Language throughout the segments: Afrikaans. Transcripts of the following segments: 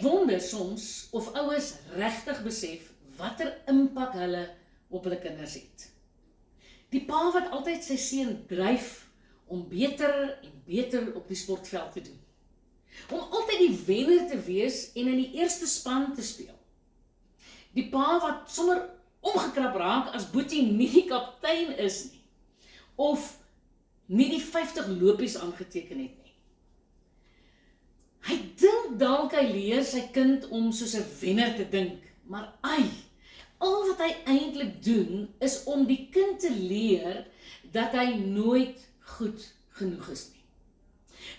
Ek wonder soms of ouers regtig besef watter impak hulle op hulle kinders het. Die pa wat altyd sy seun dryf om beter en beter op die sportveld te doen. Om altyd die wenner te wees en in die eerste span te speel. Die pa wat sommer omgekrap raak as Boetie nie die kaptein is nie. Of nie die 50 lopies aangeteken het nie. Hy dink dalk hy leer sy kind om soos 'n wenner te dink, maar al wat hy eintlik doen is om die kind te leer dat hy nooit goed genoeg is nie.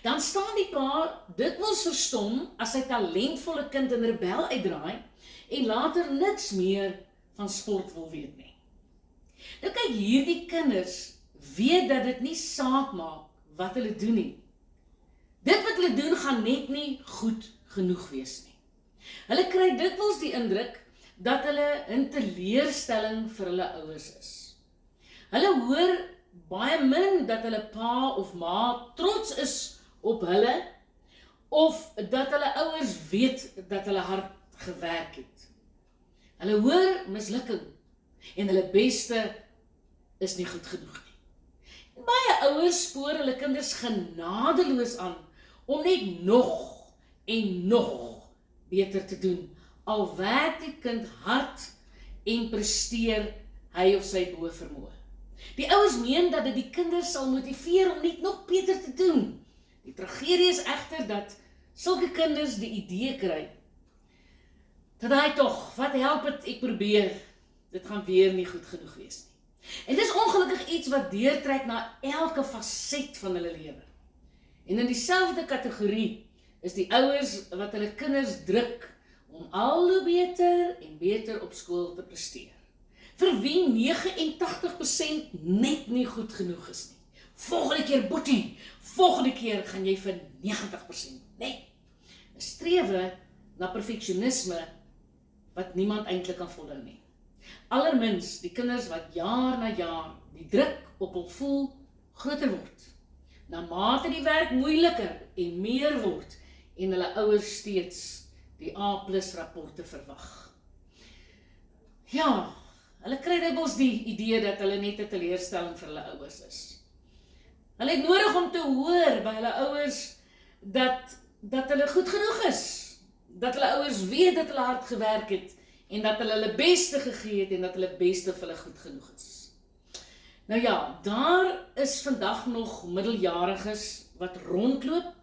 Dan staan die pa dikwels verstom as sy talentvolle kind in rebel uitdraai en later niks meer van sport wil weet nie. Nou kyk, hierdie kinders weet dat dit nie saak maak wat hulle doen nie. Dit wat hulle doen gaan net nie goed genoeg wees nie. Hulle kry dikwels die indruk dat hulle 'n teleurstelling vir hulle ouers is. Hulle hoor baie min dat hulle pa of ma trots is op hulle, of dat hulle ouers weet dat hulle hard gewerk het. Hulle hoor mislukking en hulle beste is nie goed genoeg nie. Baie ouers spoor hulle kinders genadeloos aan om net nog en nog beter te doen, al werk die kind hard en presteer hy of sy bo vermoë. Die ouers meen dat dit die kinders sal motiveer om net nog beter te doen. Die tragedie is egter dat sulke kinders die idee kry dat hy tog, wat help het, ek probeer, dit gaan weer nie goed genoeg wees nie. En dis ongelukkig iets wat deurtrek na elke faset van hulle lewe. En in dieselfde kategorie is die ouers wat hulle kinders druk om al hoe beter en beter op skool te presteer. Vir wie 89% net nie goed genoeg is nie. Volgende keer Boetie, volgende keer gaan jy vir 90%, nee. 'n strewe na perfeksionisme wat niemand eintlik kan volhou nie. Allermins die kinders wat jaar na jaar die druk op hul voel groter word. Na mate die werk moeiliker en meer word en hulle ouers steeds die A+ rapporte verwag. Ja, hulle kry dikwels die idee dat hulle net 'n teleurstelling vir hulle ouers is. Hulle het nodig om te hoor by hulle ouers dat hulle goed genoeg is. Dat hulle ouers weet dat hulle hard gewerk het en dat hulle beste gegee het en dat hulle beste vir hulle goed genoeg is. Nou ja, daar is vandag nog middeljariges wat rondloop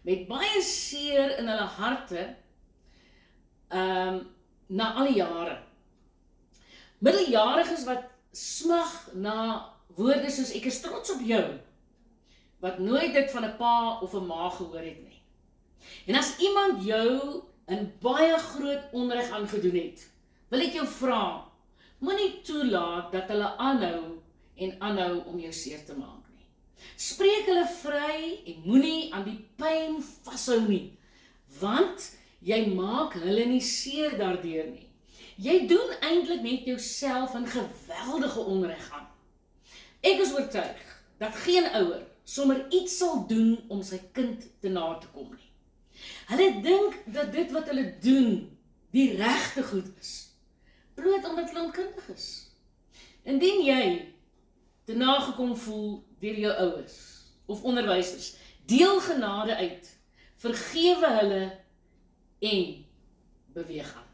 met baie seer in hulle harte na al die jare. Middeljariges wat smag na woorde soos ek is trots op jou, wat nooit dit van 'n pa of 'n ma gehoor het nie. En as iemand jou 'n baie groot onreg aangedoen het, wil ek jou vra, moenie toelaat dat hulle aanhou om jou seer te maak nie. Spreek hulle vry en moenie aan die pyn vashou nie, want jy maak hulle nie seer daardeur nie. Jy doen eintlik net jouself 'n geweldige onreg aan. Ek is oortuig dat geen ouer sommer iets sal doen om sy kind te na te kom nie. Hulle dink dat dit wat hulle doen die regte goed is, bloot omdat hulle onkundig is. Indien jy te nagekom voel deur jou ouers of onderwysers, deel genade uit, vergewe hulle en beweeg aan.